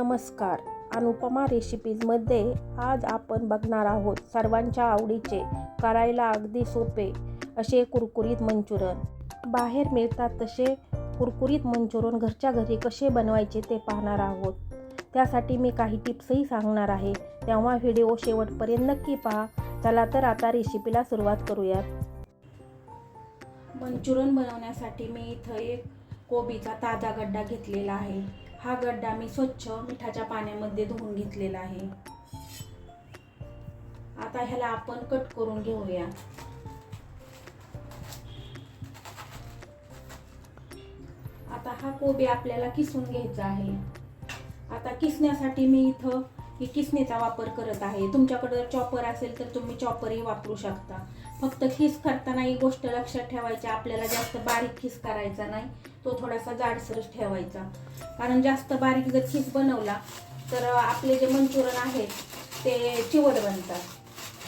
नमस्कार. अनुपमा रेसिपीजमध्ये आज आपण बघणार आहोत सर्वांच्या आवडीचे, करायला अगदी सोपे असे कुरकुरीत मंचुरन. बाहेर मिळतात तसे कुरकुरीत मंचुरन घरच्या घरी कसे बनवायचे ते पाहणार आहोत. त्यासाठी मी काही टिप्सही सांगणार आहे, तेव्हा व्हिडिओ शेवटपर्यंत नक्की पहा. चला तर आता रेसिपीला सुरुवात करूयात. मंचुरन बनवण्यासाठी मी इथं एक कोबीचा ताजा गड्डा घेतलेला आहे. हा गड्डा मी स्वच्छ मिठाच्या पाण्यामध्ये धुवून घेतलेला आहे. आता ह्याला आपण कट करून घेऊया. आता हा कोबी आपल्याला किसून घ्यायचा आहे. आता किसण्यासाठी मी इथं ही किसणीचा वापर करत आहे. तुमच्याकडे चॉपर असेल तर तुम्ही चॉपरही वापरू शकता. फक्त खीस करताना ही गोष्ट लक्षात ठेवायची, आपल्याला जास्त बारीक खीस करायचा नाही, तो थोडासा जाडसरच ठेवायचा. कारण जास्त बारीक जर खीस बनवला तर आपले जे मंचुरन आहेत ते चिवट बनतात.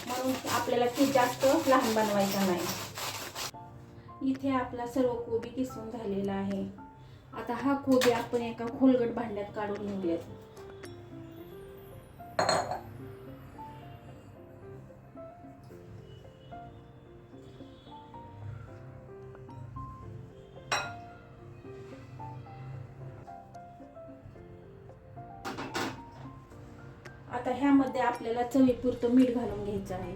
म्हणून आपल्याला खीस जास्त लहान बनवायचा नाही. इथे आपला सर्व कोबी किसून झालेला आहे. आता हा कोबी आपण एका खोलगट भांड्यात काढून घेऊयात. आता ह्यामध्ये आपल्याला चवीपुरतं मीठ घालून घ्यायचं आहे.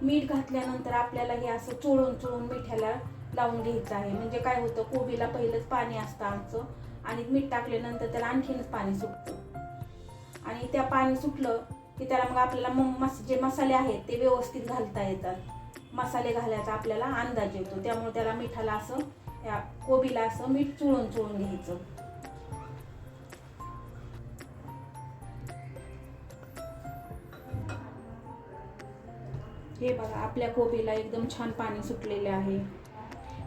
मीठ घातल्यानंतर आपल्याला हे असं चोळून चोळून मिठाला लावून घ्यायचं आहे. म्हणजे काय होतं, कोबीला पहिलंच पाणी असतं आमचं, आणि मीठ टाकल्यानंतर त्याला आणखीनच पाणी सुटतं. आणि त्या पाणी सुटलं की त्याला मग आपल्याला जे मसाले आहेत ते व्यवस्थित घालता येतात. मसाले घालायचा आपल्याला अंदाज येतो. त्यामुळे त्याला मिठाला असं, या कोबीला असं मीठ चोळून चोळून घ्यायचं. हे बघा, आपल्या कोबीला एकदम छान पाणी सुटलेले आहे.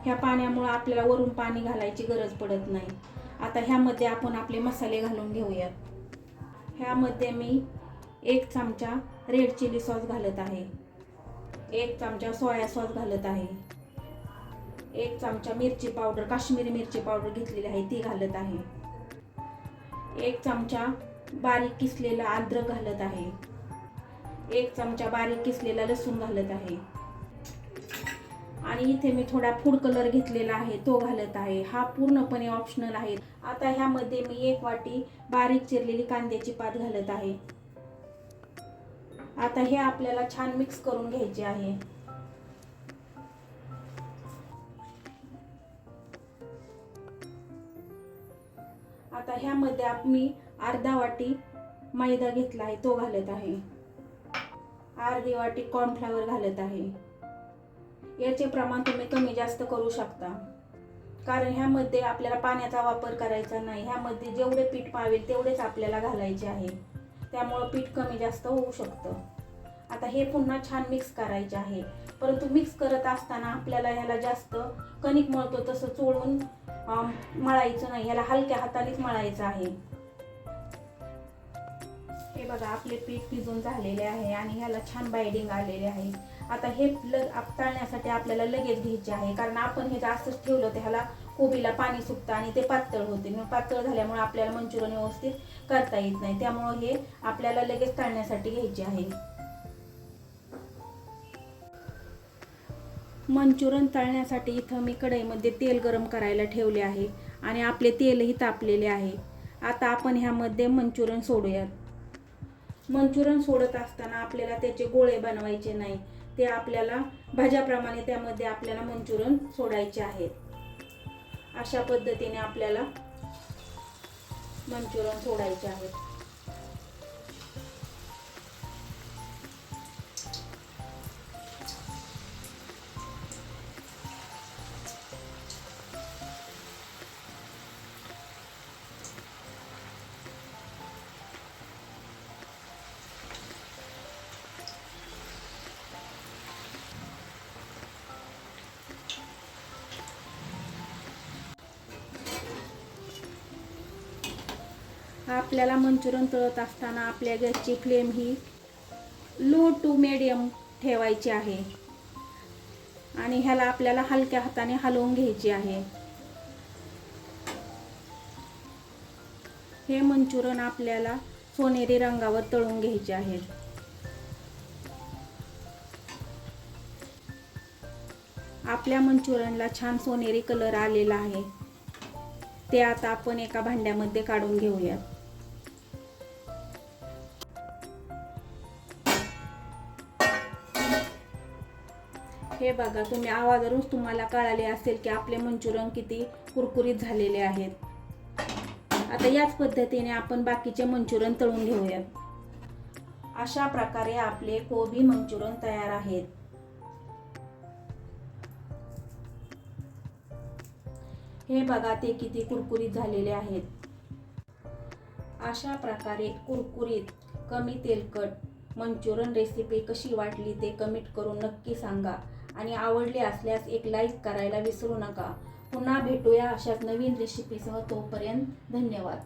ह्या पाण्यामुळे आपल्याला वरून पाणी घालायची गरज पडत नाही. आता ह्यामध्ये आपण आपले मसाले घालून घेऊयात. ह्यामध्ये मी 1 चमचा रेड चिली सॉस घालत आहे, 1 चमचा सोया सॉस घालत आहे, 1 चमचा मिरची पावडर, काश्मीरी मिरची पावडर घेतलेली आहे ती घालत आहे, 1 चमचा बारीक किसलेला अद्रक घालत आहे, 1 चमचा बारीक किसलेला लसूण घालत आहे, आणि इथे मी थोडा फूड कलर घेतलेला आहे तो घालत आहे. हा पूर्णपणे ऑप्शनल आहे. आता ह्यामध्ये मी 1 वाटी बारीक चिरलेली कांद्याची पात घालत आहे. आता हे आपल्याला छान मिक्स करून घ्यायचे आहे. आता ह्यामध्ये मी अर्धा वाटी मैदा घेतला आहे तो घालत आहे, अर्धी वाटी कॉर्नफ्लॉवर घालत आहे. याचे प्रमाण तुम्ही कमी जास्त करू शकता, कारण ह्यामध्ये आपल्याला पाण्याचा वापर करायचा नाही. ह्यामध्ये जेवढे पीठ पावेल तेवढेच आपल्याला घालायचे आहे. त्यामुळं पीठ कमी जास्त होऊ शकतं. आता हे पुन्हा छान मिक्स करायचे आहे. परंतु मिक्स करत असताना आपल्याला ह्याला जास्त कणिक मळतो तसं चोळून मळायचं नाही. ह्याला हलक्या हातानेच मळायचं आहे. हे बघा, आपले पीठ भिजून झालेले आहे आणि ह्याला छान बाइंडिंग आलेले आहे. आता हे तळण्यासाठी आपल्याला लगेच घ्यायचे आहे, कारण आपण हे जास्तच ठेवलं तर ह्याला कोबीला पाणी सुटतं आणि ते पातळ होते. मग पातळ झाल्यामुळे आपल्याला मंचुरन व्यवस्थित करता येत नाही. त्यामुळे हे आपल्याला लगेच तळण्यासाठी घ्यायचे आहे. मंचुरन तळण्यासाठी इथं मी कढईमध्ये तेल गरम करायला ठेवले आहे आणि आपले तेलही तापलेले आहे. आता आपण ह्यामध्ये मंचुरन सोडूयात. मंचुरन सोडत असताना आपल्याला त्याचे गोळे बनवायचे नाही. ते आपल्याला भाज्याप्रमाणे त्यामध्ये आपल्याला मंचुरन सोडायचे आहेत. अशा पद्धतीने आपल्याला मंचुरन सोडायचे आहेत. आपल्याला मंचुरन तळत असताना आपल्या गॅसची फ्लेम ही लो टू मीडियम ठेवायची आहे. आणि ह्याला आपल्याला हलक्या हाताने हलवून घ्यायची आहे. हे मंचुरन आपल्याला सोनेरी रंगावर तळून घ्यायचे आहेत. आपल्या मंचुरनला छान सोनेरी कलर आलेला आहे. ते आता आपण एका भांड्यामध्ये काढून घेऊया. हे बघा, तुम्ही आवाजावरूनच तुम्हाला कळाले असेल की आपले मंचुरन किती कुरकुरीत झालेले आहेत. आता याच पद्धतीने आपण बाकीचे मंचुरन तळून घेऊयात. अशा प्रकारे आपले कोबी मंचुरन तयार आहेत. हे बघा, ते किती कुरकुरीत झालेले आहेत. अशा प्रकारे कुरकुरीत कमी तेलकट मंचुरन रेसिपी कशी वाटली ते कमेंट करून नक्की सांगा. आणि आवडली असल्यास एक लाईक करायला विसरू नका. पुन्हा भेटूया अशाच नवीन रेसिपीसह. तोपर्यंत धन्यवाद.